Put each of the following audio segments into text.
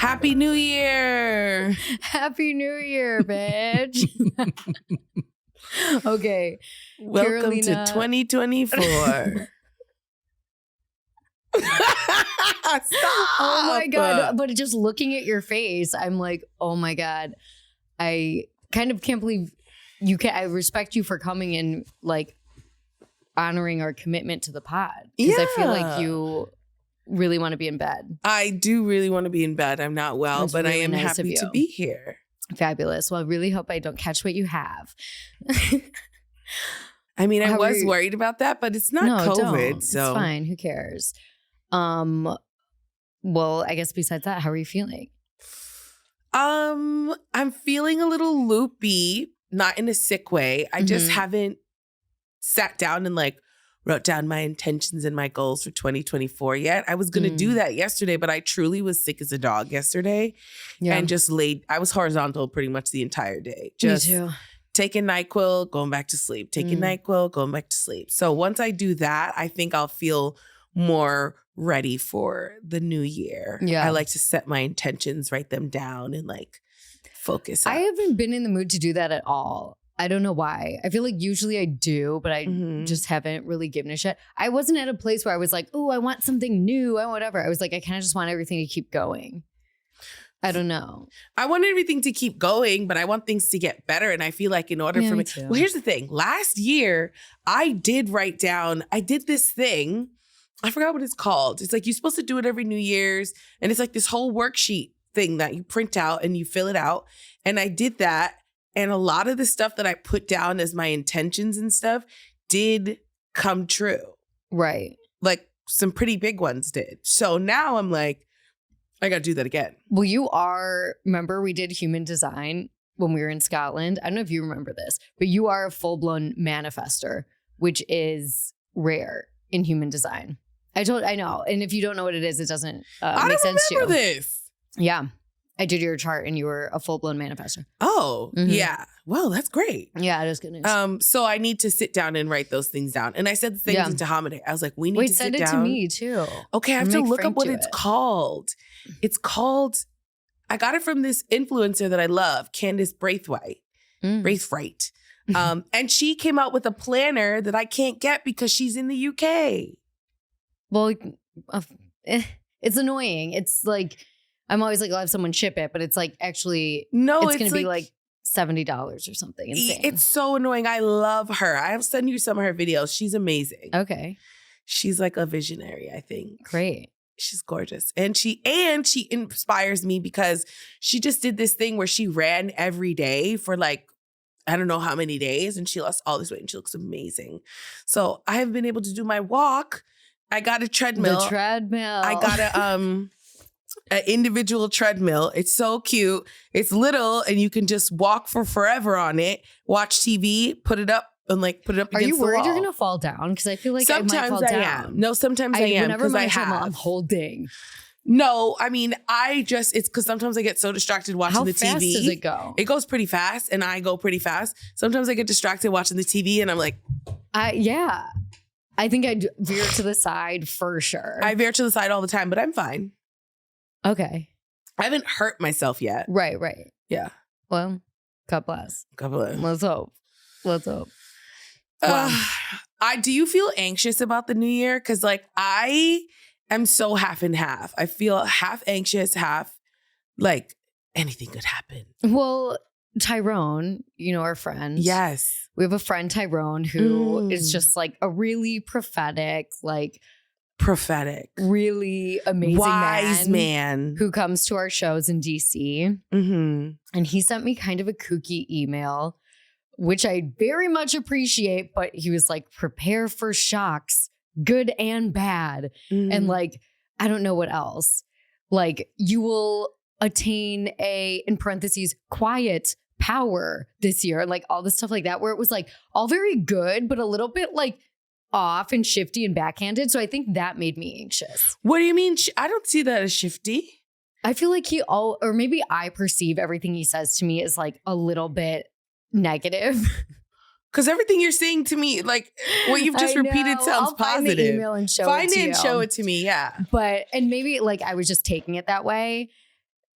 Happy New Year. Happy New Year, bitch. Okay. Welcome Carolina. to 2024. Stop. Oh my God. But just looking at your face, I'm like, oh my God. I kind of can't believe you can. I respect you for coming and like honoring our commitment to the pod. Because I feel like you really want to be in bed. I do really want to be in bed. I'm not well, That's but really I am nice of happy you. to be here. Fabulous. Well, I really hope I don't catch what you have. I mean, I How was are you- worried about that, but it's not No, COVID. don't. So It's fine. Who cares? Well, I guess besides that, how are you feeling? I'm feeling a little loopy, not in a sick way. I just Mhm. haven't sat down and like wrote down my intentions and my goals for 2024 yet. I was going to do that yesterday, but I truly was sick as a dog yesterday and just I was horizontal pretty much the entire day. Just Me too. taking NyQuil, going back to sleep, taking NyQuil, going back to sleep. So once I do that, I think I'll feel more ready for the new year. Yeah. I like to set my intentions, write them down, and like focus. I up. haven't been in the mood to do that at all. I don't know why. I feel like usually I do, but I just haven't really given a shit. I wasn't at a place where I was like, oh, I want something new and whatever. I was like, I kind of just want everything to keep going. I don't know. I want everything to keep going, but I want things to get better. And I feel like in order for me, too. well, here's the thing. Last year, I did this thing. I forgot what it's called. It's like you're supposed to do it every New Year's. And it's like this whole worksheet thing that you print out and you fill it out. And I did that. And a lot of the stuff that I put down as my intentions and stuff did come true. Right. Like some pretty big ones did. So now I'm like, I got to do that again. Well, remember we did human design when we were in Scotland? I don't know if you remember this, but you are a full-blown manifester, which is rare in human design. I know. And if you don't know what it is, it doesn't make sense to you. I don't remember this. Yeah. I did your chart and you were a full-blown manifester. Oh, yeah. Well, that's great. Yeah, it is good news. So I need to sit down and write those things down. And I said the things into Hamide. I was like, we need to sit down. Wait, send it to me too. Okay, I have to look up what it's called. It's called, I got it from this influencer that I love, Candace Braithwaite. Braithwaite. And she came out with a planner that I can't get because she's in the UK. Well, it's annoying. It's like, I'm always like, I'll have someone ship it, but it's like actually, it's going to be like $70 or something. Insane. It's so annoying. I love her. I'll send you some of her videos. She's amazing. Okay. She's like a visionary, I think. Great. She's gorgeous. And she inspires me because she just did this thing where she ran every day for like, I don't know how many days, and she lost all this weight and she looks amazing. So I have been able to do my walk. I got a treadmill. The treadmill. I got an individual treadmill. It's so cute. It's little and you can just walk for forever on it, watch TV, put it up against the wall. Are you worried you're going to fall down? Because I feel like sometimes I might fall down. Am. No, sometimes I am because I have. I'm holding. No, I mean, it's because sometimes I get so distracted watching the TV. How fast does it go? It goes pretty fast and I go pretty fast. Sometimes I get distracted watching the TV and I'm like. Yeah. I think I veer to the side for sure. I veer to the side all the time, but I'm fine. Okay. I haven't hurt myself yet. Right. Yeah. Well, God bless. God bless. Let's hope. Wow. Do you feel anxious about the new year? Because like I am so half and half. I feel half anxious, half like anything could happen. Well, Tyrone, our friend. Yes. We have a friend, Tyrone, who is just like a really prophetic, really amazing wise man who comes to our shows in DC. Mm-hmm. And he sent me kind of a kooky email, which I very much appreciate. But he was like, prepare for shocks, good and bad. Mm-hmm. And like, I don't know what else. Like, you will attain in parentheses, quiet power this year. And like all this stuff like that, where it was like all very good, but a little bit like off and shifty and backhanded. So I think that made me anxious. What do you mean? I don't see that as shifty. I feel like or maybe I perceive everything he says to me as like a little bit negative. Because everything you're saying to me, like what you've just repeated sounds I'll find positive. the email and show it to you. Show it to me, yeah. And maybe like I was just taking it that way.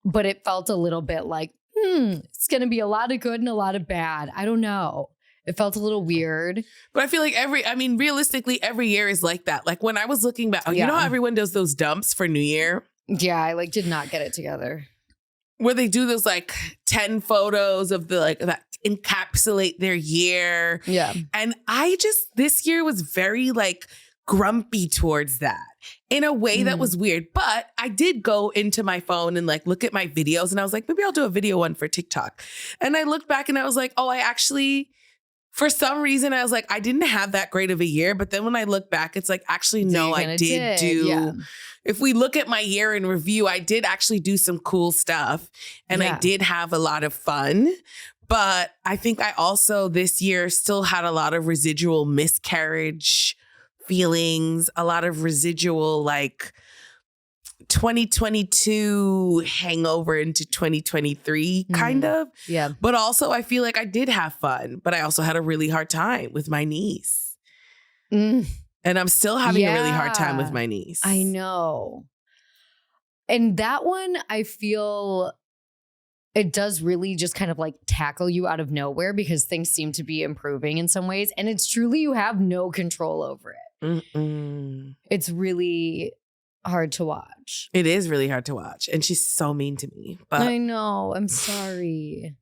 but it felt a little bit like, it's going to be a lot of good and a lot of bad. I don't know. It felt a little weird. But I feel like realistically, every year is like that. Like when I was looking back, you know how everyone does those dumps for New Year? Yeah, I like did not get it together. Where they do those like 10 photos of the like that encapsulate their year. Yeah. And this year was very like grumpy towards that in a way that was weird. But I did go into my phone and like look at my videos and I was like, maybe I'll do a video one for TikTok. And I looked back and I was like, oh, I actually, for some reason, I was like, I didn't have that great of a year. But then when I look back, it's like, actually, no, I did do. Yeah. If we look at my year in review, I did actually do some cool stuff and I did have a lot of fun. But I think I also this year still had a lot of residual miscarriage feelings, a lot of residual like 2022 hangover into 2023 kind of. Yeah. But also I feel like I did have fun, but I also had a really hard time with my niece. And I'm still having a really hard time with my niece. I know. And that one, I feel it does really just kind of like tackle you out of nowhere because things seem to be improving in some ways. And it's truly, you have no control over it. It's really hard to watch. It is really hard to watch. And she's so mean to me. But I know. I'm sorry.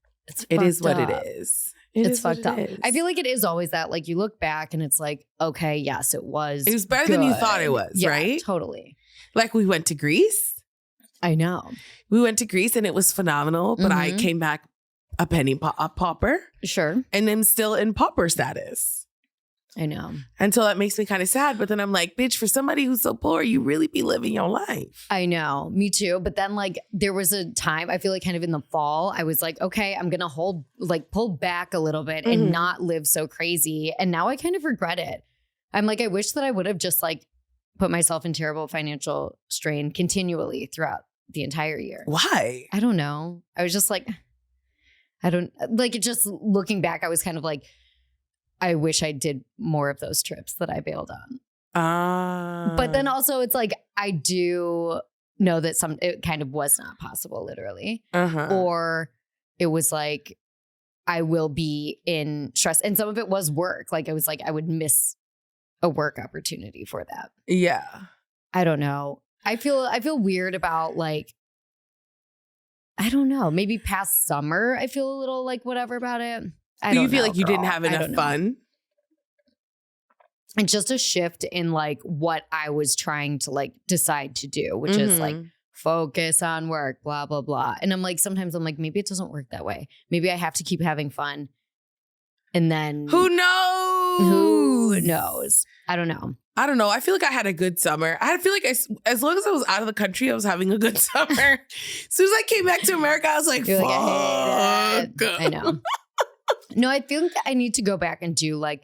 It is what it is. It's fucked up. I feel like it is always that. Like you look back and it's like, okay, yes, it was. It was better than you thought it was, right? Totally. Like we went to Greece. I know. We went to Greece and it was phenomenal, but I came back a pauper. Sure. And I'm still in pauper status. I know. And so that makes me kind of sad. But then I'm like, bitch, for somebody who's so poor, you really be living your life. I know. Me too. But then like there was a time, I feel like kind of in the fall, I was like, okay, I'm going to pull back a little bit and not live so crazy. And now I kind of regret it. I'm like, I wish that I would have just like put myself in terrible financial strain continually throughout the entire year. Why? I don't know. I was just like, just looking back, I was kind of like, I wish I did more of those trips that I bailed on. But then also it's like, I do know that it kind of was not possible, literally. Or it was like, I will be in stress. And some of it was work. Like it was like, I would miss a work opportunity for that. Yeah. I don't know. I feel weird about like, I don't know, maybe past summer, I feel a little like whatever about it. Do you feel like you didn't have enough fun? It's just a shift in like what I was trying to like decide to do, which is like focus on work, blah, blah, blah. And I'm like, sometimes I'm like, maybe it doesn't work that way. Maybe I have to keep having fun. And then who knows? Who knows? I don't know. I don't know. I feel like I had a good summer. I feel like as long as I was out of the country, I was having a good summer. As soon as I came back to America, I was like, fuck. I hate it. I know. No, I feel like I need to go back and do like,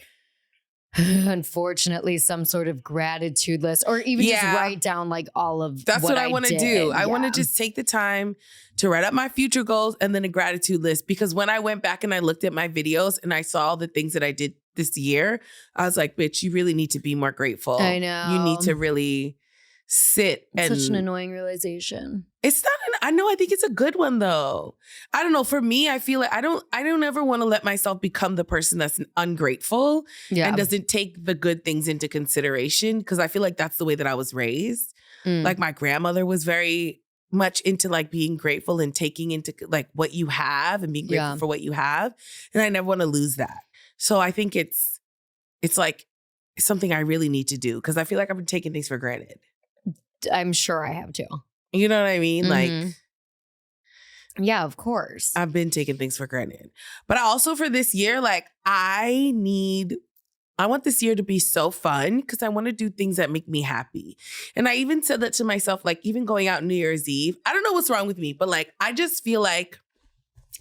unfortunately, some sort of gratitude list or even just write down like all of that's what I want to do. I want to just take the time to write up my future goals and then a gratitude list. Because when I went back and I looked at my videos and I saw all the things that I did this year, I was like, bitch, you really need to be more grateful. I know. You need to really sit and such an annoying realization. It's not I think it's a good one though. I don't know. For me, I feel like I don't ever want to let myself become the person that's ungrateful and doesn't take the good things into consideration. Cause I feel like that's the way that I was raised. Like my grandmother was very much into like being grateful and taking into like what you have and being grateful for what you have. And I never want to lose that. So I think it's like something I really need to do because I feel like I've been taking things for granted. I'm sure I have too. You know what I mean? Like, yeah, of course. I've been taking things for granted. But I also for this year, like I want this year to be so fun because I want to do things that make me happy. And I even said that to myself, like even going out New Year's Eve, I don't know what's wrong with me, but like, I just feel like,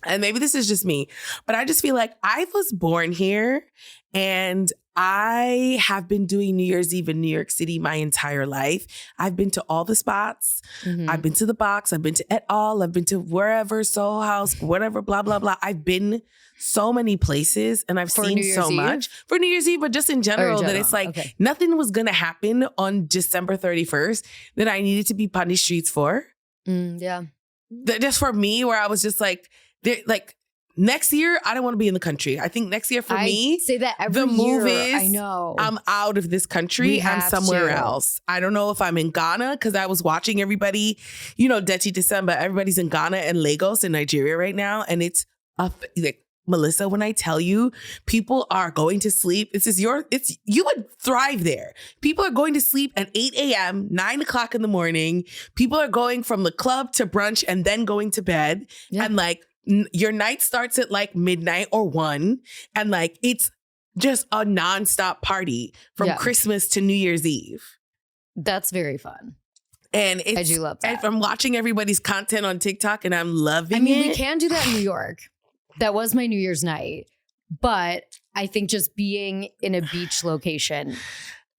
and maybe this is just me, but I just feel like I was born here and I have been doing New Year's Eve in New York City my entire life. I've been to all the spots. I've been to the Box. I've been to et al. I've been to wherever, Soho House, whatever, blah, blah, blah. I've been so many places and I've seen so much for New Year's Eve, but just in general, that it's like nothing was going to happen on December 31st that I needed to be on the streets for. Yeah. just for me, where I was just like, next year, I don't want to be in the country. I think next year for me, I say that every the move year. is I know. I'm out of this country. I'm somewhere else. I don't know if I'm in Ghana, because I was watching everybody, Dechi December, everybody's in Ghana and Lagos in Nigeria right now. And it's like, Melissa, when I tell you people are going to sleep, you would thrive there. People are going to sleep at 8 a.m., 9 o'clock in the morning. People are going from the club to brunch and then going to bed. Yeah. And like, your night starts at like midnight or 1. And like, it's just a nonstop party from Christmas to New Year's Eve. That's very fun. And I do love that. And I'm watching everybody's content on TikTok and I'm loving it. We can do that in New York. That was my New Year's night. But I think just being in a beach location.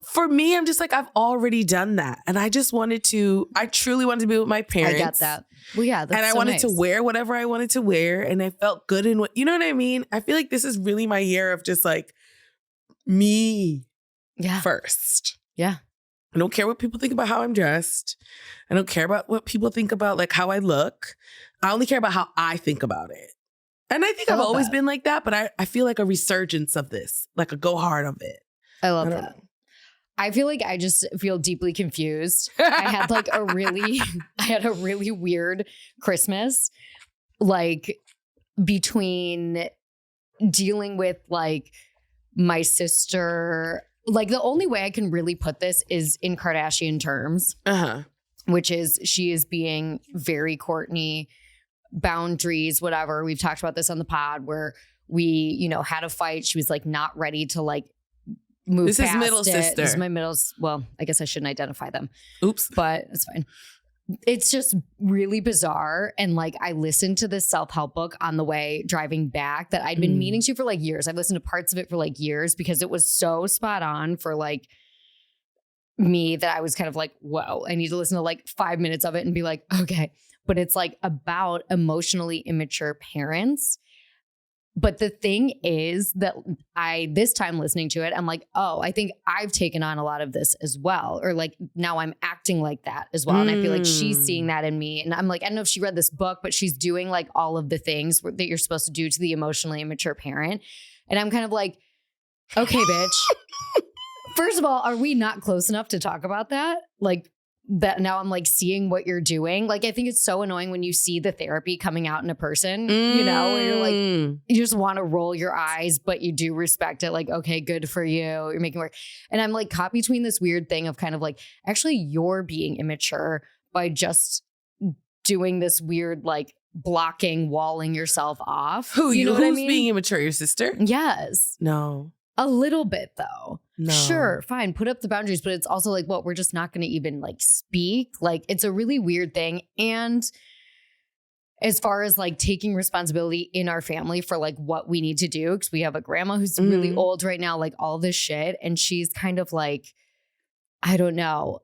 For me, I'm just like, I've already done that. And I truly wanted to be with my parents. I get that. Well, yeah. That's and I wanted to wear whatever I wanted to wear. And I felt good in what, you know what I mean? I feel like this is really my year of just like me first. Yeah. I don't care what people think about how I'm dressed. I don't care about what people think about like how I look. I only care about how I think about it. And I think I've always been like that, but I feel like a resurgence of this, like a go hard of it. I love that. I feel like I just feel deeply confused. I had like a really weird Christmas, like between dealing with like my sister. Like the only way I can really put this is in Kardashian terms, which is she is being very Kourtney, boundaries, whatever. We've talked about this on the pod where we, had a fight. She was like not ready to like move this past is middle it. sister. This is my middle. Well, I guess I shouldn't identify them. Oops. But it's fine. It's just really bizarre. And like I listened to this self-help book on the way driving back that I'd been meaning to for like years. I've listened to parts of it for like years because it was so spot on for like me that I was kind of like, whoa, I need to listen to like 5 minutes of it and be like, okay. But it's like about emotionally immature parents. But the thing is that this time listening to it, I'm like, oh, I think I've taken on a lot of this as well. Or like now I'm acting like that as well. And I feel like she's seeing that in me. And I'm like, I don't know if she read this book, but she's doing like all of the things that you're supposed to do to the emotionally immature parent. And I'm kind of like, okay, bitch. First of all, are we not close enough to talk about that? Like, that now I'm like seeing what you're doing. Like, I think it's so annoying when you see the therapy coming out in a person, where you're like, you just want to roll your eyes, but you do respect it. Like, okay, good for you. You're making work. And I'm like caught between this weird thing of kind of like, actually you're being immature by just doing this weird, like blocking, walling yourself off. Who's being immature? Your sister? Yes. No. A little bit though. No. Sure, fine. Put up the boundaries, but it's also like, what? We're just not going to even like speak. Like it's a really weird thing. And as far as like taking responsibility in our family for like what we need to do, because we have a grandma who's really old right now, like all this shit. And she's kind of like, I don't know,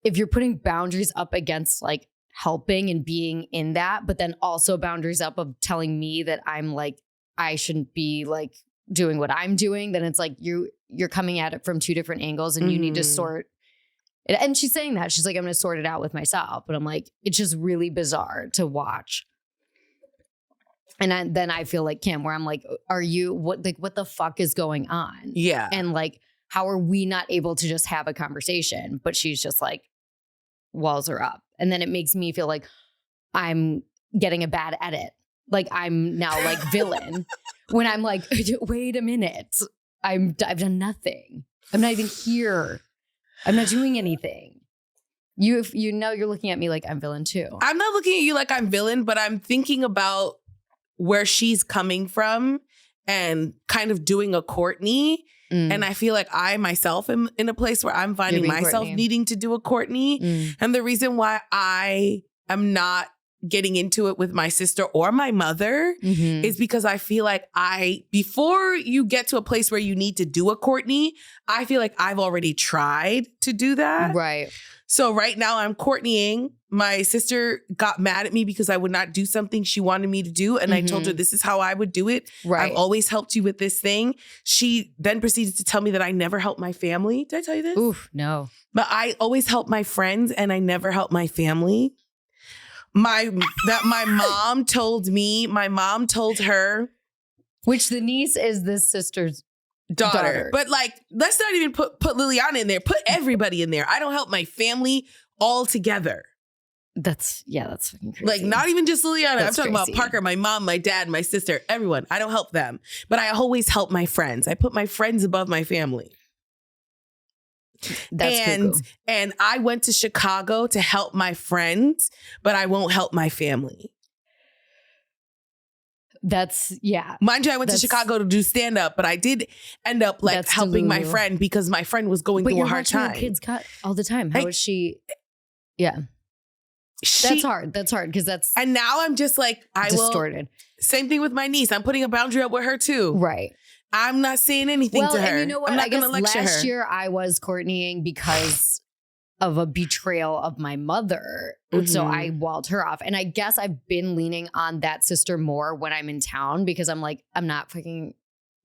if you're putting boundaries up against like helping and being in that, but then also boundaries up of telling me that I'm like, I shouldn't be like doing what I'm doing, then it's like you're coming at it from two different angles and you need to sort it. And she's saying that. She's like, I'm going to sort it out with myself. But I'm like, it's just really bizarre to watch. And then I feel like Kim, where I'm like, what the fuck is going on? Yeah. And like, how are we not able to just have a conversation? But she's just like, walls are up. And then it makes me feel like I'm getting a bad edit. Like I'm now like villain. When I'm like, wait a minute, I've done nothing. I'm not even here. I'm not doing anything. You're looking at me like I'm villain too. I'm not looking at you like I'm villain, but I'm thinking about where she's coming from and kind of doing a Kourtney. And I feel like I myself am in a place where I'm finding myself needing to do a Kourtney. And the reason why I am not getting into it with my sister or my mother is because I feel like before you get to a place where you need to do a Kourtney, I feel like I've already tried to do that. Right. So right now I'm Kourtney-ing. My sister got mad at me because I would not do something she wanted me to do. And I told her, this is how I would do it. Right. I've always helped you with this thing. She then proceeded to tell me that I never helped my family. Did I tell you this? Oof, no. But I always help my friends and I never help my family. my mom told me. My mom told her, which the niece is this sister's daughter. But like, let's not even put Liliana in there. Put everybody in there. I don't help my family all together. That's fucking crazy. Like, not even just Liliana. That's I'm talking crazy. about Parker, my mom, my dad, my sister, everyone. I don't help them. But I always help my friends. I put my friends above my family. That's cuckoo. And I went to Chicago to help my friends, but I won't help my family. That's, yeah. Mind you, I went to Chicago to do stand-up, but I did end up like helping my friend because my friend was going through a hard time. Your kids cut all the time. How is she? Yeah. That's hard. That's hard because that's And now I'm just like, distorted. Same thing with my niece. I'm putting a boundary up with her too. Right. I'm not saying anything to her. And you know what? I'm not I guess going to lecture last her. year I was Kourtney-ing because of a betrayal of my mother. So I walled her off. And I guess I've been leaning on that sister more when I'm in town because I'm like, I'm not fucking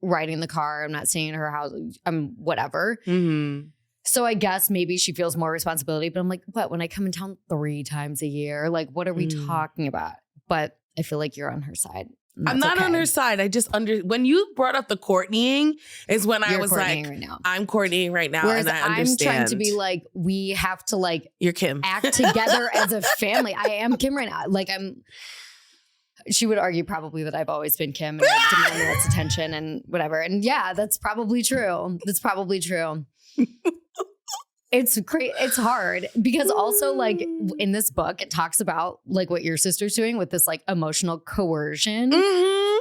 riding the car. I'm not staying in her house. I'm whatever. Mm-hmm. So I guess maybe she feels more responsibility. But I'm like, what? When I come in town 3 times a year? Like, what are we talking about? But I feel like you're on her side. I'm not on her side. I just when you brought up the Kourtney-ing is when I was like, right now. I'm Kourtney-ing right now. Whereas and I understand. I'm trying to be like, we have to like you're Kim. Act together as a family. I am Kim right now. Like she would argue probably that I've always been Kim and I demand lots of attention and whatever. And yeah, that's probably true. It's it's hard because also like in this book, it talks about like what your sister's doing with this like emotional coercion,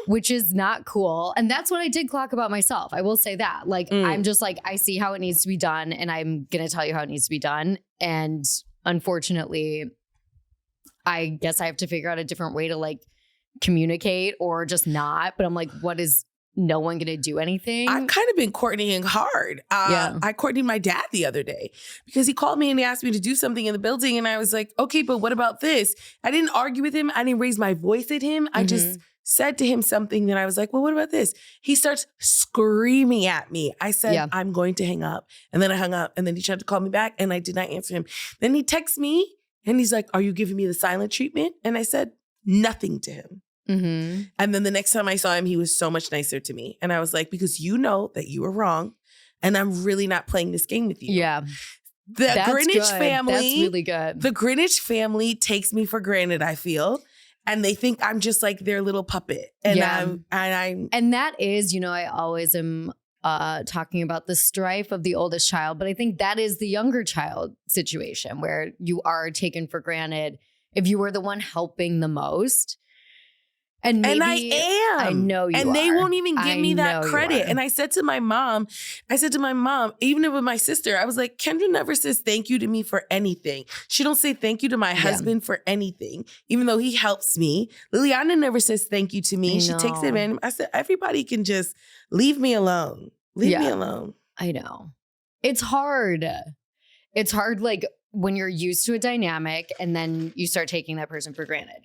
which is not cool. And that's what I did clock about myself. I will say that. Like, I'm just like, I see how it needs to be done and I'm going to tell you how it needs to be done. And unfortunately, I guess I have to figure out a different way to like communicate or just not. But I'm like, what is no one going to do anything? I've kind of been Kourtney-ing hard. I Kourtney'd my dad the other day because he called me and he asked me to do something in the building. And I was like, okay, but what about this? I didn't argue with him. I didn't raise my voice at him. I just said to him something that I was like, well, what about this? He starts screaming at me. I said, I'm going to hang up. And then I hung up and then he tried to call me back and I did not answer him. Then he texts me and he's like, are you giving me the silent treatment? And I said nothing to him. And then the next time I saw him, he was so much nicer to me. And I was like, because you know that you were wrong and I'm really not playing this game with you. Yeah. That's Greenwich family. That's really good. The Greenwich family takes me for granted, I feel. And they think I'm just like their little puppet. And and that is, you know, I always am talking about the strife of the oldest child, but I think that is the younger child situation where you are taken for granted if you were the one helping the most. And maybe I am. I know you and are. they won't even give me that credit. And I said to my mom, even with my sister, I was like, Kendra never says thank you to me for anything. She don't say thank you to my husband for anything, even though he helps me. Liliana never says thank you to me. She takes it in. I said, everybody can just leave me alone. Leave me alone. I know. It's hard. It's hard, like, when you're used to a dynamic and then you start taking that person for granted.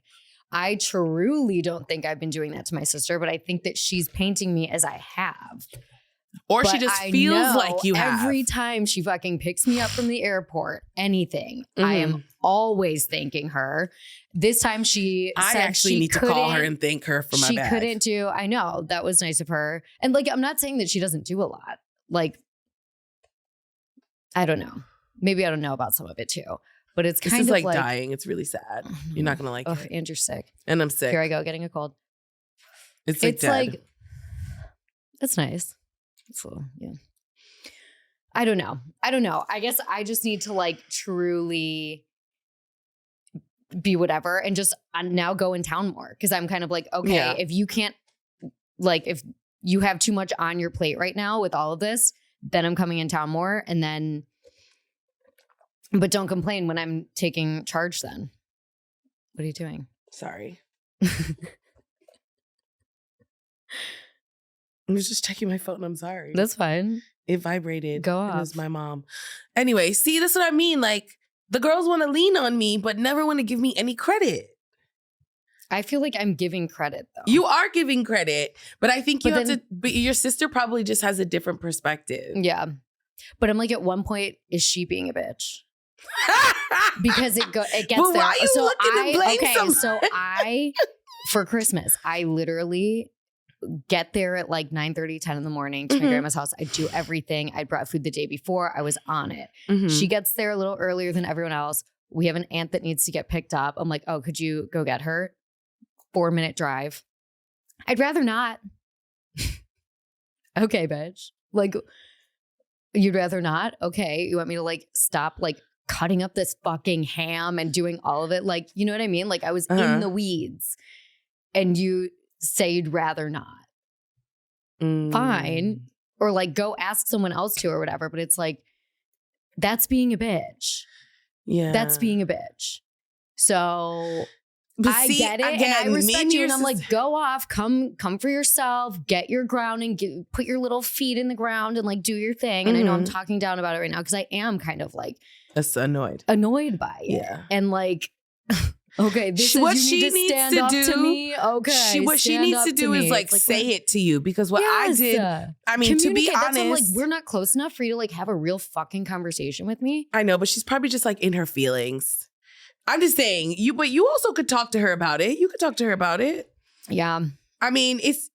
I truly don't think I've been doing that to my sister, but I think that she's painting me as I have. Or she just feels like you have. Every time she fucking picks me up from the airport, anything, I am always thanking her. This time I actually need to call her and thank her for my bag. She couldn't do, I know, that was nice of her. And like, I'm not saying that she doesn't do a lot. Like, I don't know. Maybe I don't know about some of it too. But it's kind of like dying. It's really sad. You're not going to like it. And you're sick. And I'm sick. Here I go, getting a cold. It's like that's nice. It's a little, yeah. I don't know. I guess I just need to like truly be whatever and just now go in town more. Because I'm kind of like, okay, if you can't, like if you have too much on your plate right now with all of this, then I'm coming in town more. And then but don't complain when I'm taking charge then. What are you doing? Sorry. I was just checking my phone. I'm sorry. That's fine. It vibrated. Go off. It was my mom. Anyway, see, that's what I mean. Like, the girls want to lean on me, but never want to give me any credit. I feel like I'm giving credit, though. You are giving credit, but I think but your sister probably just has a different perspective. Yeah. But I'm like, at one point, is she being a bitch? because it gets But there. why are you looking to blame someone? So for Christmas, I literally get there at like 9:30, 10 in the morning to my grandma's house. I do everything. I brought food the day before. I was on it. She gets there a little earlier than everyone else. We have an aunt that needs to get picked up. I'm like, oh, could you go get her? 4-minute drive. I'd rather not. Okay, bitch. Like, you'd rather not? Okay. You want me to like stop like cutting up this fucking ham and doing all of it? Like, you know what I mean? Like I was in the weeds and you say you'd rather not. Fine. Or like go ask someone else to or whatever. But it's like, that's being a bitch. Yeah. That's being a bitch. So I get it. Again, and I respect you. And I'm like, go off, come for yourself, get your grounding, put your little feet in the ground and like do your thing. And I know I'm talking down about it right now because I am kind of like annoyed by it. Yeah. And like, okay, this is what you she need to needs stand to up do. to me. Okay. What she needs to do is like say it to you because what I did, I mean, to be honest, like we're not close enough for you to like have a real fucking conversation with me. I know, but she's probably just like in her feelings. I'm just saying, but you also could talk to her about it. You could talk to her about it. Yeah. I mean, it's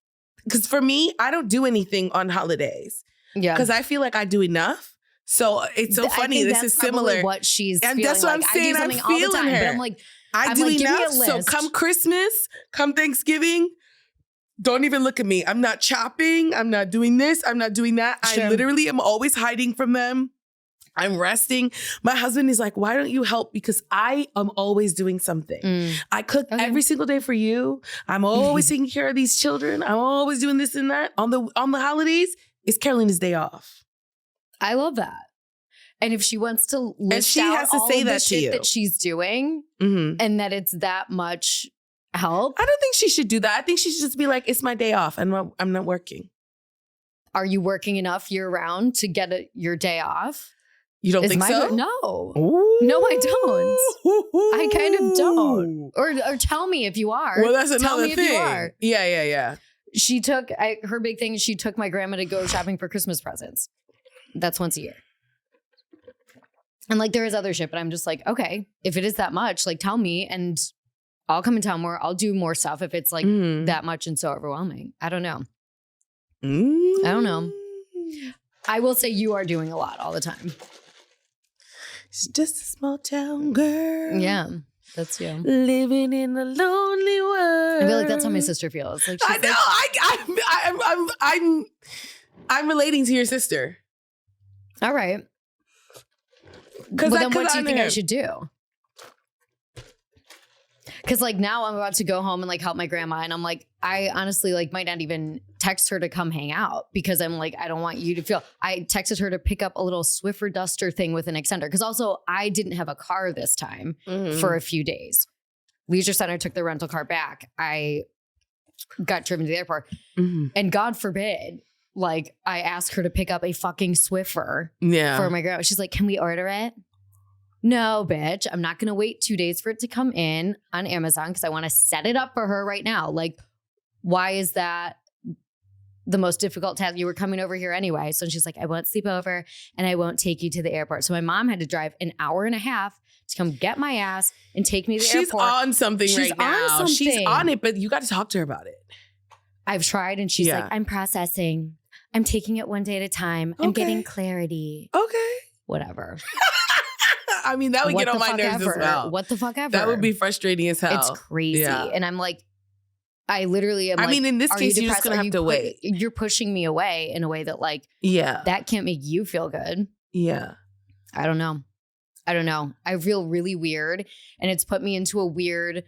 because for me, I don't do anything on holidays. Yeah. Because I feel like I do enough. So it's so funny. This is similar. What she's and feeling. that's what I'm saying. I'm feeling her. But I'm like, I do enough. So come Christmas, come Thanksgiving, don't even look at me. I'm not chopping. I'm not doing this. I'm not doing that. Sure. I literally am always hiding from them. I'm resting. My husband is like, why don't you help? Because I am always doing something. I cook every single day for you. I'm always taking care of these children. I'm always doing this and that. On the holidays, it's Carolina's day off. I love that. And if she wants to list and she out has to all say of the that to shit you. that she's doing and that it's that much help. I don't think she should do that. I think she should just be like, it's my day off and I'm not working. Are you working enough year round to get your day off? You don't think so? No. Ooh. No, I don't. I kind of don't. Or tell me if you are. Well, that's another thing. If you are. Yeah. She took, her big thing is she took my grandma to go shopping for Christmas presents. That's once a year. And like there is other shit, but I'm just like, okay, if it is that much, like tell me and I'll come and tell more. I'll do more stuff if it's like that much and so overwhelming. I don't know. I don't know. I will say you are doing a lot all the time. She's just a small town girl. Yeah, that's you. Living in a lonely world. I feel like that's how my sister feels. Like I know. I'm relating to your sister. All right. But then what do you think I should do? Because like now I'm about to go home and like help my grandma. And I'm like, I honestly like might not even text her to come hang out because I'm like, I don't want you to feel. I texted her to pick up a little Swiffer Duster thing with an extender. Because also I didn't have a car this time for a few days. Leisure Center took the rental car back. I got driven to the airport. And God forbid, like I asked her to pick up a fucking Swiffer for my grandma. She's like, can we order it? No, bitch. I'm not going to wait 2 days for it to come in on Amazon because I want to set it up for her right now. Like, why is that the most difficult task? You were coming over here anyway. So she's like, I won't sleep over and I won't take you to the airport. So my mom had to drive an hour and a half to come get my ass and take me to the airport. She's on something right now. She's on it, but you got to talk to her about it. I've tried and she's like, I'm processing. I'm taking it one day at a time. I'm getting clarity. Okay. Whatever. I mean, that would get on my nerves as well. What the fuck ever? That would be frustrating as hell. It's crazy. Yeah. And I'm like, I literally am I mean, in this case, you're just going to have to wait. You're pushing me away in a way that like, that can't make you feel good. Yeah. I don't know. I feel really weird. And it's put me into a weird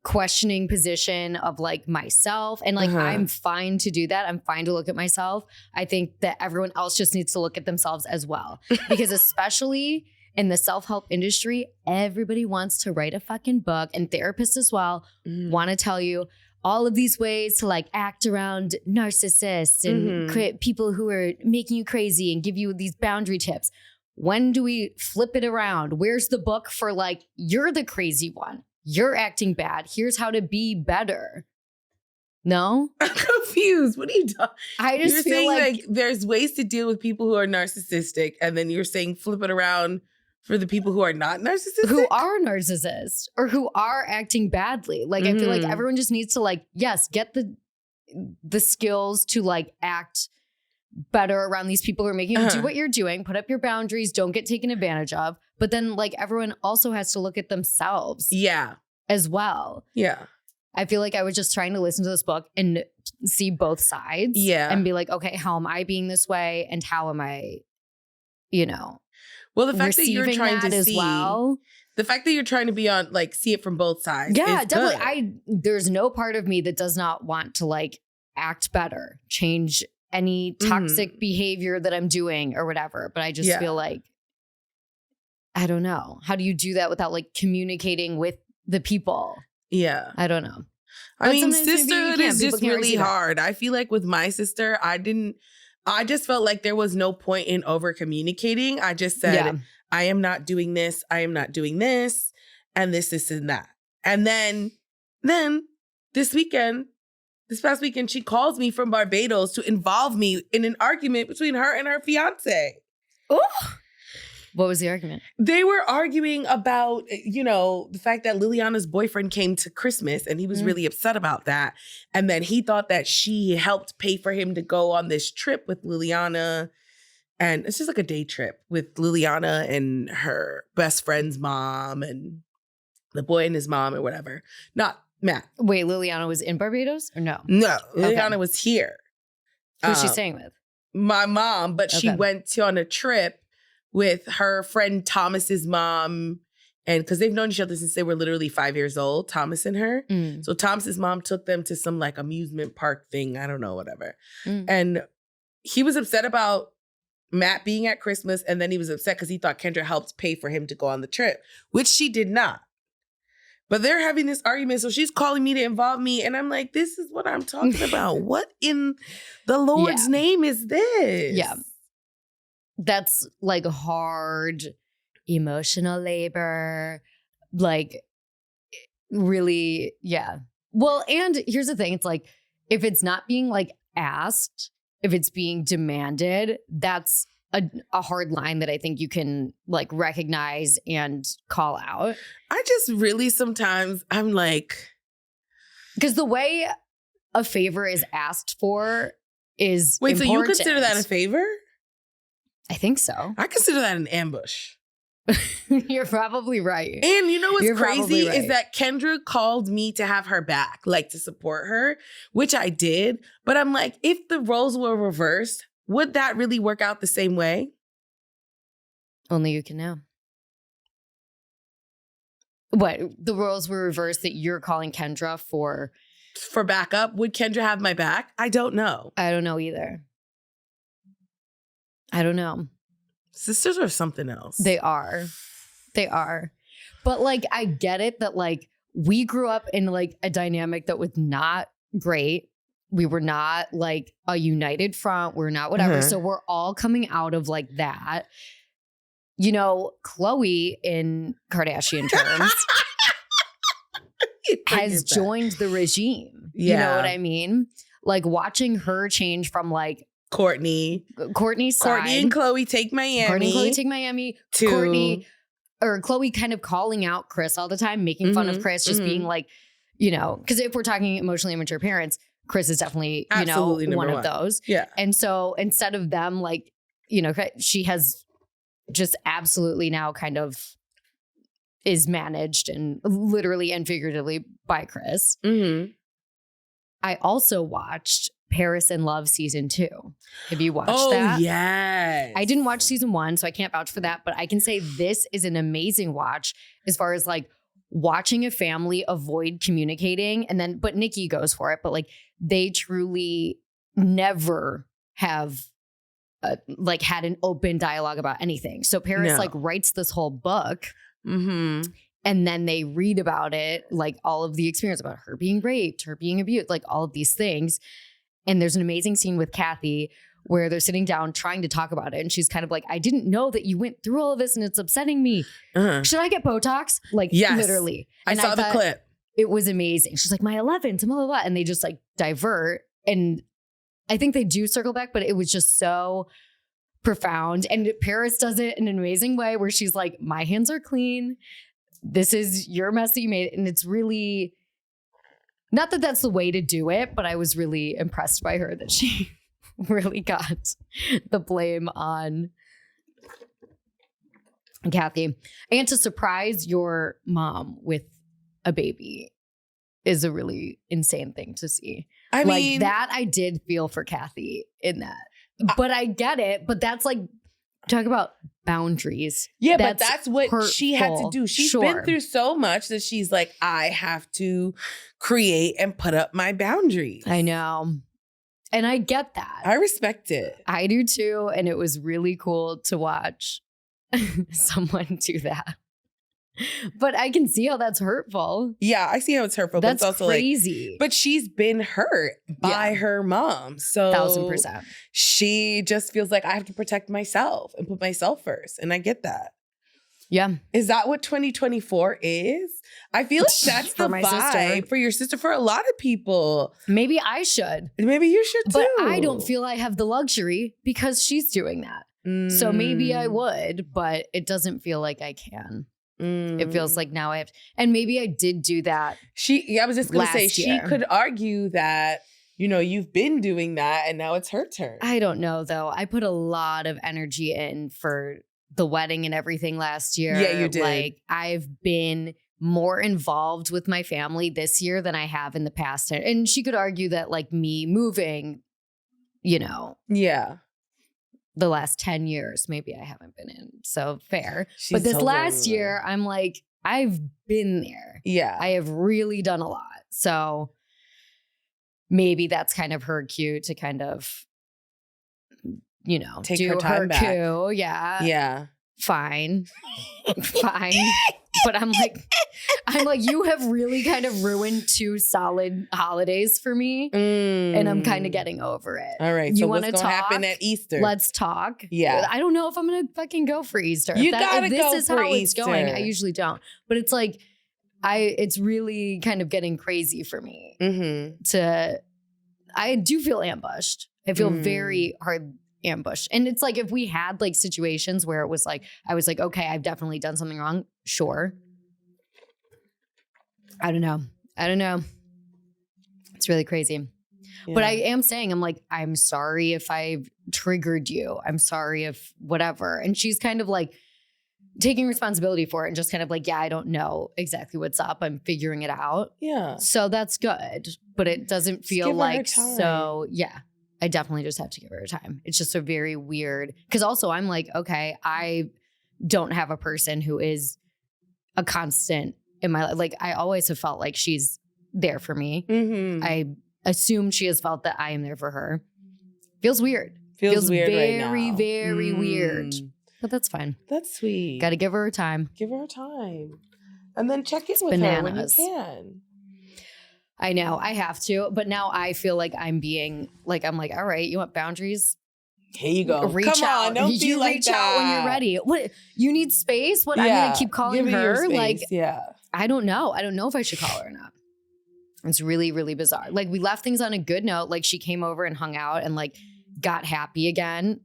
questioning position of like myself. And like, I'm fine to do that. I'm fine to look at myself. I think that everyone else just needs to look at themselves as well. Because especially in the self-help industry, everybody wants to write a fucking book, and therapists as well want to tell you all of these ways to like act around narcissists and people who are making you crazy and give you these boundary tips. When do we flip it around? Where's the book for like, you're the crazy one. You're acting bad. Here's how to be better. No? I'm confused. What are you talking? You're feel saying like there's ways to deal with people who are narcissistic, and then you're saying flip it around For the people who are not narcissistic? Who are narcissists or who are acting badly. Like, I feel like everyone just needs to, like, yes, get the skills to, like, act better around these people who are making you do what you're doing, put up your boundaries, don't get taken advantage of. But then, like, everyone also has to look at themselves. Yeah. As well. Yeah. I feel like I was just trying to listen to this book and see both sides. Yeah. And be like, okay, how am I being this way? And how am I, well, the fact that you're trying to see, the fact that you're trying to be on, like, see it from both sides. Yeah, is definitely. good. There's no part of me that does not want to, like, act better, change any toxic behavior that I'm doing or whatever. But I just feel like, I don't know. How do you do that without, like, communicating with the people? Yeah. I don't know. I mean, sisterhood is just really hard. I feel like with my sister, I just felt like there was no point in over communicating. I just said, I am not doing this. I am not doing this. And this, and that. And then this past weekend, she calls me from Barbados to involve me in an argument between her and her fiance. Oh. What was the argument? They were arguing about, the fact that Liliana's boyfriend came to Christmas and he was really upset about that. And then he thought that she helped pay for him to go on this trip with Liliana. And it's just like a day trip with Liliana and her best friend's mom and the boy and his mom or whatever. Not Matt. Wait, Liliana was in Barbados or no? No, Liliana was here. Who's she staying with? My mom, but she went on a trip with her friend Thomas's mom, and because they've known each other since they were literally 5 years old, Thomas and her. So Thomas's mom took them to some, like, amusement park thing. I don't know, whatever. And he was upset about Matt being at Christmas, and then he was upset because he thought Kendra helped pay for him to go on the trip, which she did not. But they're having this argument, so she's calling me to involve me, and I'm like, this is what I'm talking about. What in the Lord's name is this? Yeah. That's, like, hard emotional labor, like, really, Well, and here's the thing. It's like, if it's not being, like, asked, if it's being demanded, that's a hard line that I think you can, like, recognize and call out. I just really sometimes, I'm like... Because the way a favor is asked for is Wait, important. so you consider that a favor? I think so. I consider that an ambush. You're probably right. And you know what's crazy is that Kendra called me to have her back, like, to support her, which I did. But I'm like, if the roles were reversed, would that really work out the same way? Only you can know. What? The roles were reversed that you're calling Kendra for backup? Would Kendra have my back? I don't know. I don't know either. I don't know. Sisters are something else. They are. But, like, I get it that, like, we grew up in, like, a dynamic that was not great. We were not, like, a united front. We're not whatever. So we're all coming out of, like, that. Khloe, in Kardashian terms, has joined the regime. Yeah. You know what I mean? Like, watching her change from, like, Kourtney's side. Kourtney and Khloe take Miami. Khloe kind of calling out Kris all the time, making fun of Kris, just being like, because if we're talking emotionally immature parents, Kris is definitely, one of those. Yeah. And so instead of them, like, she has just absolutely now kind of is managed and literally and figuratively by Kris. I also watched Paris in Love season 2. Have you watched that? Oh, yes. I didn't watch season 1, so I can't vouch for that, but I can say this is an amazing watch as far as, like, watching a family avoid communicating but Nikki goes for it, but, like, they truly never have had an open dialogue about anything. So Paris writes this whole book and then they read about it, like, all of the experience about her being raped, her being abused, like, all of these things. And there's an amazing scene with Kathy where they're sitting down trying to talk about it. And she's kind of like, I didn't know that you went through all of this and it's upsetting me. Should I get Botox? Like, literally. And I saw the clip. It was amazing. She's like, my 11th, blah, blah, blah. And they just, like, divert. And I think they do circle back, but it was just so profound. And Paris does it in an amazing way where she's like, my hands are clean. This is your mess that you made. And it's really, not that that's the way to do it, but I was really impressed by her that she really got the blame on Kathy. And to surprise your mom with a baby is a really insane thing to see. I mean, that I did feel for Kathy in that. But I get it. But that's like, talk about boundaries. Yeah, but that's what she had to do. She's been through so much that she's like, I have to create and put up my boundaries. I know. And I get that. I respect it. I do too. And it was really cool to watch someone do that. But I can see how that's hurtful. Yeah, I see how it's hurtful. That's but it's also crazy. Like, but she's been hurt by her mom. So 1000%. She just feels like I have to protect myself and put myself first. And I get that. Yeah. Is that what 2024 is? I feel like that's the vibe for your sister, for a lot of people. Maybe I should. Maybe you should too. But I don't feel I have the luxury because she's doing that. So maybe I would, but it doesn't feel like I can. It feels like now I have to, and maybe I did do that. I was just going to say, she could argue that, you know, you've been doing that and now it's her turn. I don't know though. I put a lot of energy in for the wedding and everything last year. Yeah, you did. Like I've been more involved with my family this year than I have in the past. And she could argue that like me moving, you know. Yeah. The last 10 years, maybe I haven't been in. So fair. But this last year, I'm like, I've been there. Yeah. I have really done a lot. So maybe that's kind of her cue to kind of, you know, take do her time back. Cue. Yeah. Yeah. Fine. Fine. But I'm like, you have really kind of ruined 2 solid holidays for me. And I'm kind of getting over it. All right. So what's going to happen at Easter? Let's talk. Yeah. I don't know if I'm going to fucking go for Easter. If this is how it's going. I usually don't. But it's like, it's really kind of getting crazy for me. I do feel ambushed. I feel very hard ambush. And it's like if we had like situations where it was like, I was like, okay, I've definitely done something wrong. Sure. I don't know. It's really crazy. Yeah. But I am saying, I'm like, I'm sorry if I've triggered you. I'm sorry if whatever. And she's kind of like taking responsibility for it and just kind of like, yeah, I don't know exactly what's up. I'm figuring it out. Yeah. So that's good. But it doesn't feel like so, yeah. I definitely just have to give her time. It's just a very weird, because also I'm like, okay, I don't have a person who is a constant in my life. Like I always have felt like she's there for me. I assume she has felt that I am there for her. Feels weird. Feels weird very, right now. very weird. But that's fine. That's sweet. Got to give her time. Give her time. And then check in with her when you can. I know, I have to, but now I feel like I'm being like, I'm like, all right, you want boundaries? Here you go. Reach out. Don't be like reach that. out when you're ready. What, you need space? What, I'm gonna keep calling her? Like, I don't know. I don't know if I should call her or not. It's really, really bizarre. Like we left things on a good note. Like she came over and hung out and like got happy again.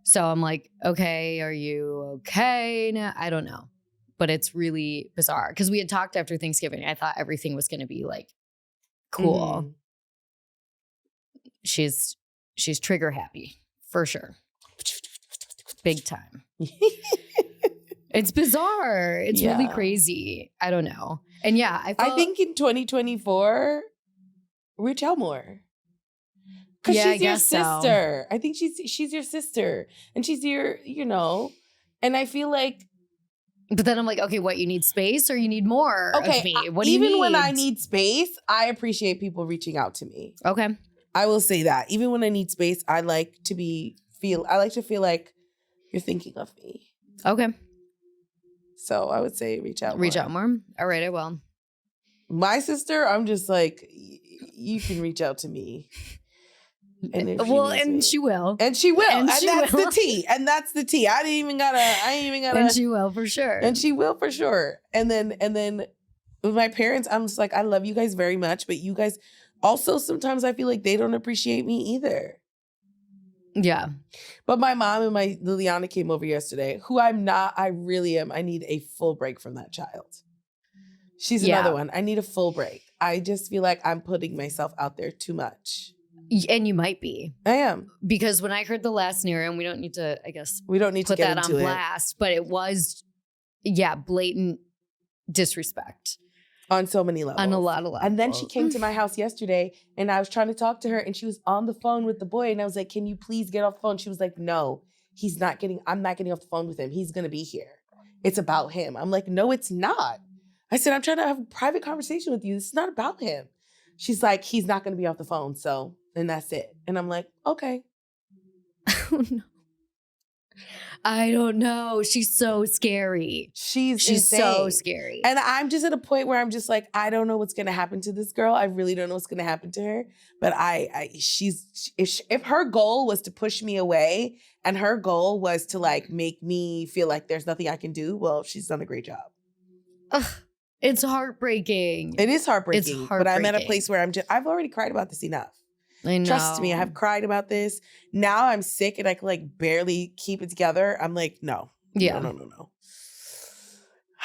So I'm like, okay, are you okay now? I don't know. But it's really bizarre because we had talked after Thanksgiving. I thought everything was going to be like cool. She's trigger happy for sure. Big time. It's bizarre. It's really crazy. I don't know. And yeah, I think in 2024, reach out more. Because she's your sister. I think she's your sister. And she's your, you know, and I feel like. But then I'm like, okay, what, you need space or you need more of me? What do you need? Even when I need space, I appreciate people reaching out to me. Okay. I will say that. Even when I need space, I like to feel like you're thinking of me. Okay. So I would say reach out more. Reach out more? All right, I will. My sister, I'm just like, you can reach out to me. And she will. And she will. And that's the tea. And that's the tea. I ain't even gotta. And she will for sure. And she will for sure. And then with my parents, I'm just like, I love you guys very much. But you guys also, sometimes I feel like they don't appreciate me either. Yeah. But my mom and my Liliana came over yesterday, who I'm not. I really am. I need a full break from that child. She's another one. I need a full break. I just feel like I'm putting myself out there too much. And you might be. I am. Because when I heard the last scenario, and we don't need to, I guess, we don't need put to get that into on blast, but it was, blatant disrespect. On so many levels. On a lot of levels. And then she came to my house yesterday and I was trying to talk to her and she was on the phone with the boy. And I was like, can you please get off the phone? She was like, no, I'm not getting off the phone with him. He's going to be here. It's about him. I'm like, no, it's not. I said, I'm trying to have a private conversation with you. This is not about him. She's like, he's not going to be off the phone. So, and that's it. And I'm like, okay. Oh, no. I don't know. She's so scary. She's insane. So scary. And I'm just at a point where I'm just like, I don't know what's going to happen to this girl. I really don't know what's going to happen to her. But if her goal was to push me away and her goal was to like make me feel like there's nothing I can do, well, she's done a great job. Ugh, it's heartbreaking. It is heartbreaking. But I'm at a place where I've already cried about this enough. I know. Trust me, I have cried about this. Now I'm sick and I can like barely keep it together. I'm like, no. Yeah. No.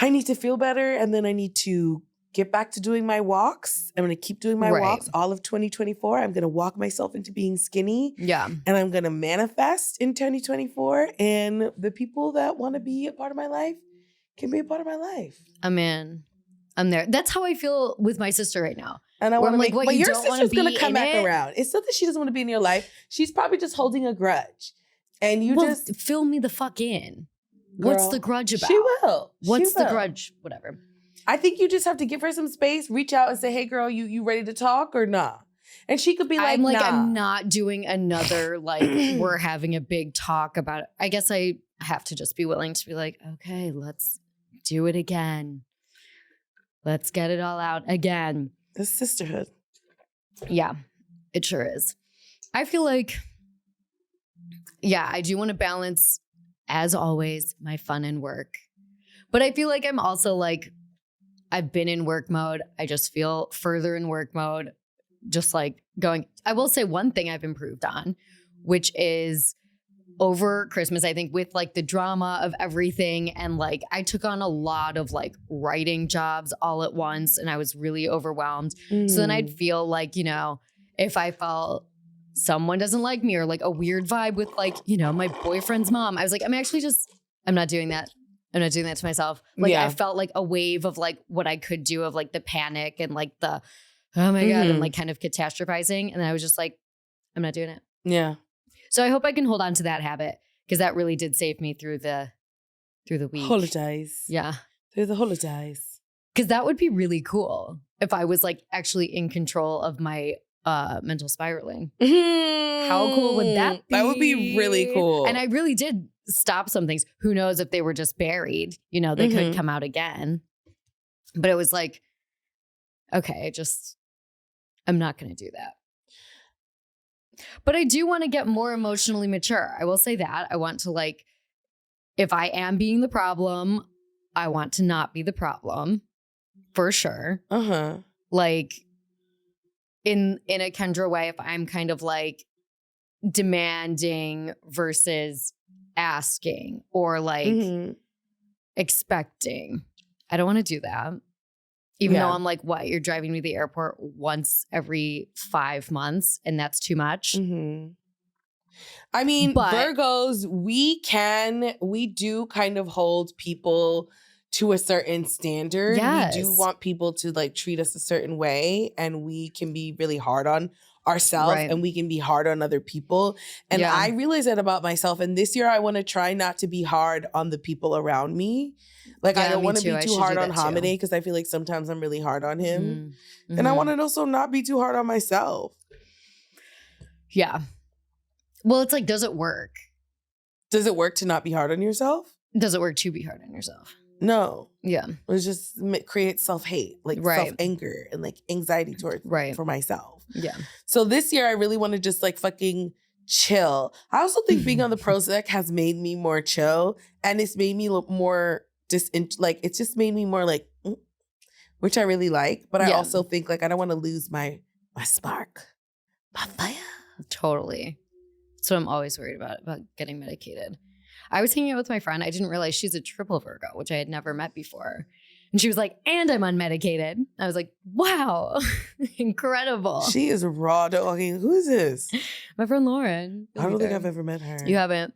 I need to feel better and then I need to get back to doing my walks. I'm going to keep doing my walks all of 2024. I'm going to walk myself into being skinny. Yeah. And I'm going to manifest in 2024. And the people that want to be a part of my life can be a part of my life. I'm there. That's how I feel with my sister right now. And I want to make, but your sister's going to come back it? around. It's not that she doesn't want to be in your life. She's probably just holding a grudge. And you just fill me the fuck in. Girl, what's the grudge about? She will. What's the grudge? Whatever. I think you just have to give her some space, reach out and say, hey girl, you ready to talk or nah? And she could be like, nah. I'm not doing another, like, we're having a big talk about it. I guess I have to just be willing to be like, okay, let's do it again. Let's get it all out again. This sisterhood. Yeah, it sure is. I feel like, I do want to balance, as always, my fun and work. But I feel like I'm also like, I've been in work mode. I just feel further in work mode, just like going. I will say one thing I've improved on, which is over Christmas, I think with like the drama of everything. And like, I took on a lot of like writing jobs all at once and I was really overwhelmed. So then I'd feel like, if I felt someone doesn't like me or like a weird vibe with like, my boyfriend's mom, I was like, I'm not doing that. I'm not doing that to myself. Like I felt like a wave of like what I could do of like the panic and like the, oh my God, and like kind of catastrophizing. And then I was just like, I'm not doing it. Yeah. So I hope I can hold on to that habit because that really did save me through the week. Holidays. Yeah. Through the holidays. Because that would be really cool if I was like actually in control of my mental spiraling. How cool would that be? That would be really cool. And I really did stop some things. Who knows if they were just buried? They could come out again. But it was like, okay, I'm not going to do that. But I do want to get more emotionally mature. I will say that. I want to like, if I am being the problem, I want to not be the problem. For sure. Uh-huh. Like in a Kendra way, if I'm kind of like demanding versus asking or like expecting. I don't want to do that. Even though I'm like, what? You're driving me to the airport once every 5 months and that's too much. I mean, Virgos, we do kind of hold people to a certain standard. Yes. We do want people to like treat us a certain way and we can be really hard on ourselves and we can be hard on other people. And I realize that about myself. And this year I want to try not to be hard on the people around me. Like I don't want to be too hard on Hamide because I feel like sometimes I'm really hard on him. And I want to also not be too hard on myself. Yeah. Well, it's like, does it work? Does it work to not be hard on yourself? Does it work to be hard on yourself? No. Yeah. It just creates self-hate, like self-anger and like anxiety towards for myself. Yeah. So this year I really want to just like fucking chill. I also think being on the Prozac has made me more chill and it's made me look more it's just made me more like, which I really like. But I also think like I don't want to lose my spark, my fire. Totally. So I'm always worried about getting medicated. I was hanging out with my friend. I didn't realize she's a triple Virgo, which I had never met before. And she was like, and I'm unmedicated. I was like, wow, incredible. She is raw dogging. Who is this? My friend Lauren. I don't think I've ever met her. You haven't?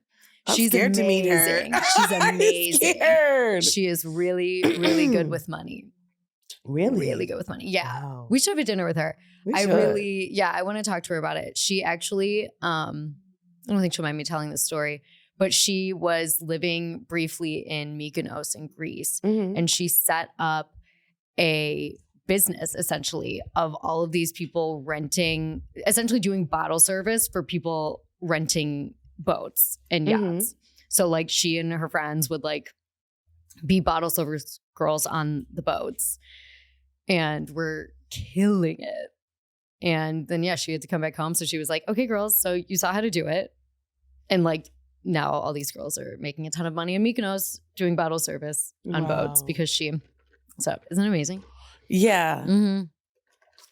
She's scared to meet her. She's amazing. Scared. She is really, really good with money. Really? Really good with money. Yeah. Wow. We should have a dinner with her. I want to talk to her about it. She actually, I don't think she'll mind me telling this story, but she was living briefly in Mykonos in Greece, and she set up a business essentially of all of these people renting, essentially doing bottle service for people renting boats and yachts. So like she and her friends would like be bottle service girls on the boats, and we're killing it. And then she had to come back home. So she was like, okay, girls, so you saw how to do it. And like now all these girls are making a ton of money in Mykonos doing bottle service on boats because so isn't it amazing? Yeah.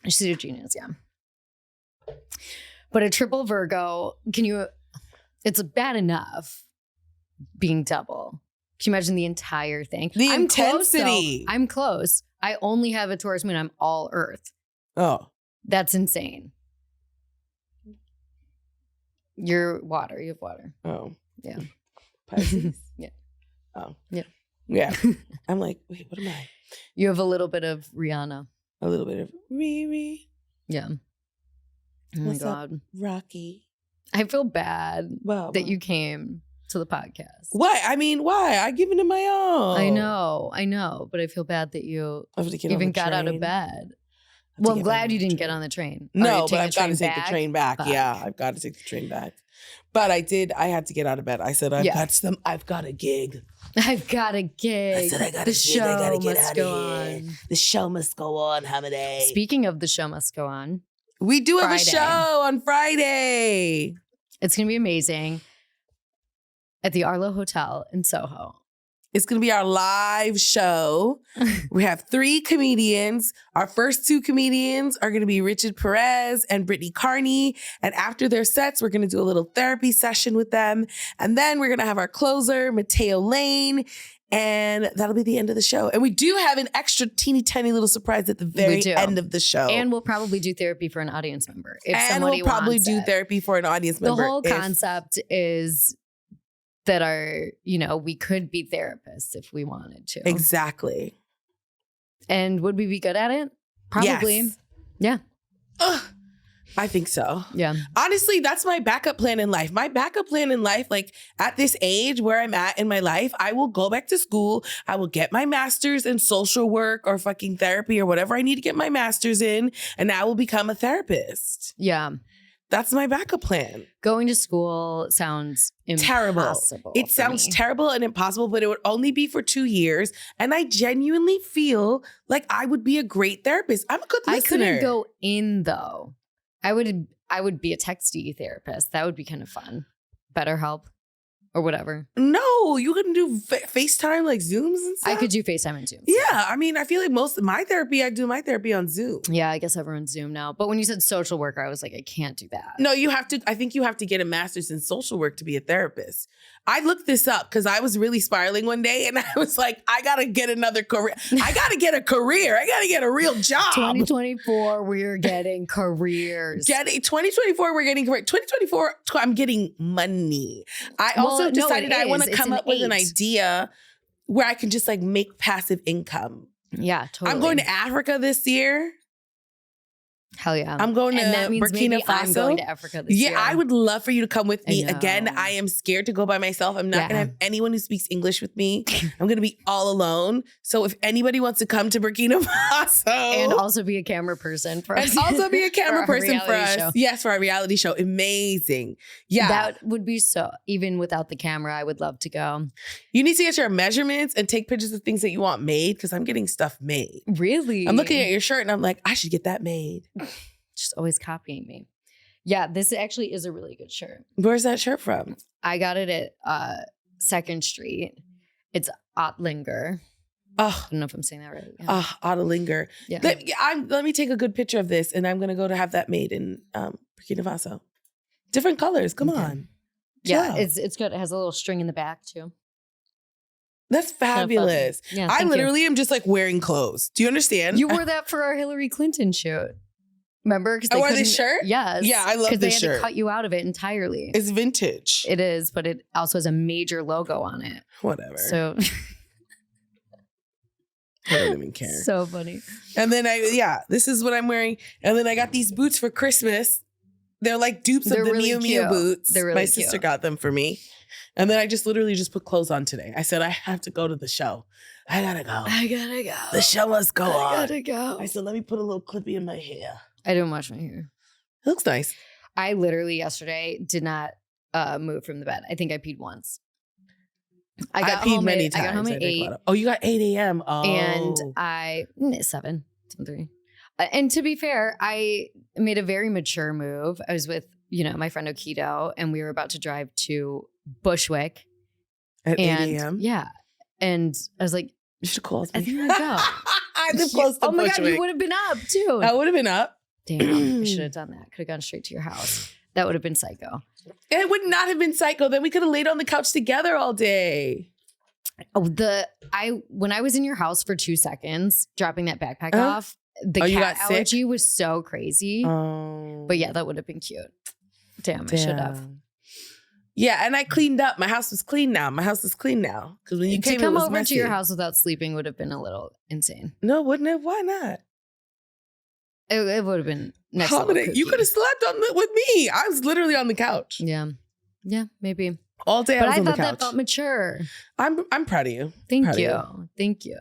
She's a genius, yeah. But a triple Virgo, it's bad enough being double. Can you imagine the entire thing? The intensity. I'm close. I only have a Taurus moon. I'm all Earth. Oh. That's insane. You're water. You have water. Oh. Yeah. Pisces? Yeah. Oh. Yeah. Yeah. I'm like, wait, what am I? You have a little bit of Rihanna. A little bit of Riri. Yeah. Oh my God. Up, Rocky? I feel bad that you came to the podcast. Why? I mean, why? I've given it my all. I know. But I feel bad that you even got out of bed. Well, I'm glad you didn't get on the train. No, but I've got to take the train back. Yeah, I've got to take the train back. But I had to get out of bed. I said, I've got a gig. I've got a gig. I said, I got the a gig. show I got to get must out go of here. on. The show must go on, Holiday. Speaking of the show must go on. We do have a show on Friday. It's going to be amazing at the Arlo Hotel in Soho. It's going to be our live show. We have 3 comedians. Our first 2 comedians are going to be Richard Perez and Brittany Carney. And after their sets, we're going to do a little therapy session with them. And then we're going to have our closer, Mateo Lane. And that'll be the end of the show. And we do have an extra teeny tiny little surprise at the very end of the show. And we'll probably do therapy for an audience member. Therapy for an audience member. The whole concept is that we could be therapists if we wanted to. Exactly. And would we be good at it? Probably. Yes. Yeah. I think so. Yeah. Honestly, that's my backup plan in life. My backup plan in life, like at this age where I'm at in my life, I will go back to school. I will get my master's in social work or fucking therapy or whatever I need to get my master's in, and I will become a therapist. Yeah. That's my backup plan. Going to school sounds terrible. It sounds terrible and impossible, but it would only be for 2 years. And I genuinely feel like I would be a great therapist. I'm a good listener. I couldn't go in though. I would be a texty therapist. That would be kind of fun. BetterHelp or whatever. No, you couldn't do FaceTime, like Zooms and stuff? I could do FaceTime and Zooms. Yeah, I mean, I feel like most of my therapy, I do my therapy on Zoom. Yeah, I guess everyone's Zoom now. But when you said social worker, I was like, I can't do that. No, I think you have to get a master's in social work to be a therapist. I looked this up because I was really spiraling one day and I was like, I got to get another career. I got to get a career. I got to get a real job. 2024, we're getting careers. 2024, we're getting career. 2024, I'm getting money. I also decided I want to come up with an idea where I can just like make passive income. Yeah, totally. I'm going to Africa this year. Hell yeah. I'm going to Burkina Faso. I'm going to Africa this year. Yeah, I would love for you to come with me. Again, I am scared to go by myself. I'm not going to have anyone who speaks English with me. I'm going to be all alone. So if anybody wants to come to Burkina Faso. And also be a camera person for us. And also be a camera person for us. Show. Yes, for our reality show. Amazing. Yeah. That would be even without the camera, I would love to go. You need to get your measurements and take pictures of things that you want made because I'm getting stuff made. Really? I'm looking at your shirt and I'm like, I should get that made. Just always copying me. Yeah, this actually is a really good shirt. Where's that shirt from? I got it at 2nd Street. It's Ottlinger. Oh, I don't know if I'm saying that right. Yeah. Ottlinger. Yeah. Let me take a good picture of this and I'm going to go to have that made in Burkina Faso. Different colors. Come Okay. on. Yeah, Chill. it's good. It has a little string in the back too. That's fabulous. Yeah, I thank you. literally am just like wearing clothes. Do you understand? You wore that for our Hillary Clinton shoot. Remember? I wore this shirt? Yes. Yeah, I love this Because they had shirt. to cut you out of it entirely. It's vintage. It is, but it also has a major logo on it. Whatever. So I don't even care. so funny. And then this is what I'm wearing. And then I got these boots for Christmas. They're like dupes They're of the really Miu Miu cute. boots. They're really My cute. sister got them for me. And then I just literally just put clothes on today. I said, I have to go to the show. I gotta go. I gotta go. The show must go on. I gotta go. I said, let me put a little clippy in my hair. I didn't wash my hair. It looks nice. I literally yesterday did not move from the bed. I think I peed once. I peed many times. I got home at 8. Oh, you got 8 a.m. Oh. And 7:03. And to be fair, I made a very mature move. I was with, my friend Okito, and we were about to drive to Bushwick. At 8 And a.m.? yeah. And I was like, You should call I me. think I go. I live close to Oh my God, Bushwick. you would have been up too. I would have been up. Damn, I should have done that. Could have gone straight to your house. That would have been psycho. It would not have been psycho. Then we could have laid on the couch together all day. Oh, when I was in your house for 2 seconds, dropping that backpack off, the you cat got sick? allergy was so crazy. Oh. But yeah, that would have been cute. Damn, I should have. Yeah, and I cleaned up. My house is clean now. Because when you To came, come it was over messy. to your house without sleeping would have been a little insane. No, wouldn't it? Why not? It would have been next level Holiday. You kooky. could have slept with me. I was literally on the couch Yeah, maybe. all day. But I was I on the thought that couch. felt mature. I'm proud of you. Thank Proud of you. Thank you.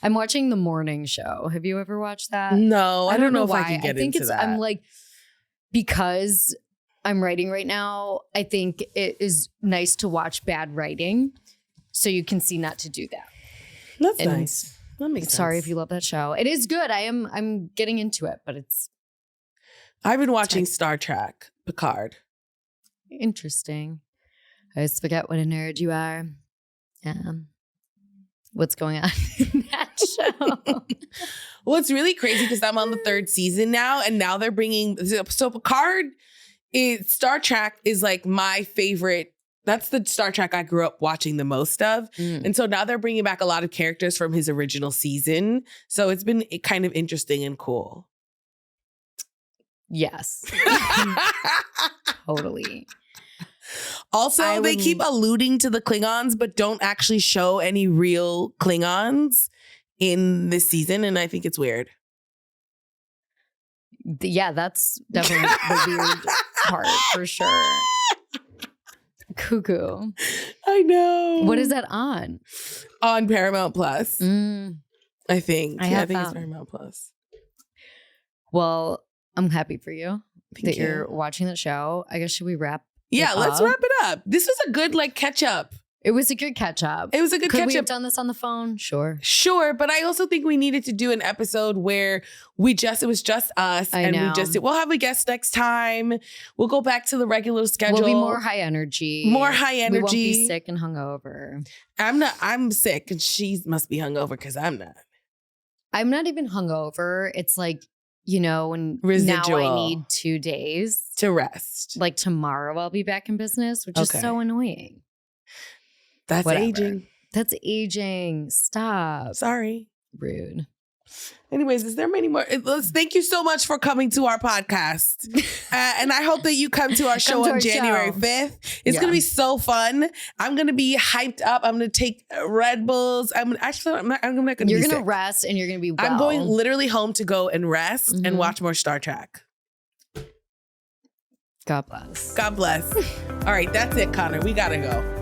I'm watching The Morning Show. Have you ever watched that? No, I don't know if why. I can get I think into that. I'm like, because I'm writing right now, I think it is nice to watch bad writing so you can see not to do that. That's and nice. That makes sense. Sorry if you love that show. It is good. I'm getting into it, but it's I've been watching Star Trek, Picard. interesting. I always forget what a nerd you are. What's going on in that show? Well, it's really crazy because I'm on the 3rd season now, and now they're bringing Picard. Star Trek is like my favorite. That's the Star Trek I grew up watching the most of, and so now they're bringing back a lot of characters from his original season. So it's been kind of interesting and cool. Yes. Totally. Also, they keep alluding to the Klingons, but don't actually show any real Klingons in this season, and I think it's weird. Yeah, that's definitely the weird part for sure. Cuckoo. I know. What is that on? On Paramount Plus, I think. I think it's that. Paramount Plus. Well, I'm happy for you that you. you're watching that show. I guess should we wrap? Yeah, let's up? wrap it up. This was a good catch up. It was a good catch up. It was a good Could catch we have up. done this on the phone? Sure. Sure, but I also think we needed to do an episode where it was just us, I and know. we'll have a guest next time. We'll go back to the regular schedule. We'll be more high energy. More high energy. We won't be sick and hungover. I'm sick, and she must be hungover because I'm not. I'm not even hungover. It's like, when Residual. now I need 2 days. To rest. Like tomorrow I'll be back in business, which is so annoying. That's Whatever. aging. That's aging. Stop. Sorry. Rude. Anyways, is there many more? Thank you so much for coming to our podcast. And I hope that you come to our show to on our January show. 5th. It's going to be so fun. I'm going to be hyped up. I'm going to take Red Bulls. I'm not going to be You're going to sick. rest and you're going to be well. I'm going literally home to go and rest and watch more Star Trek. God bless. God bless. All right, that's it, Connor. We got to go.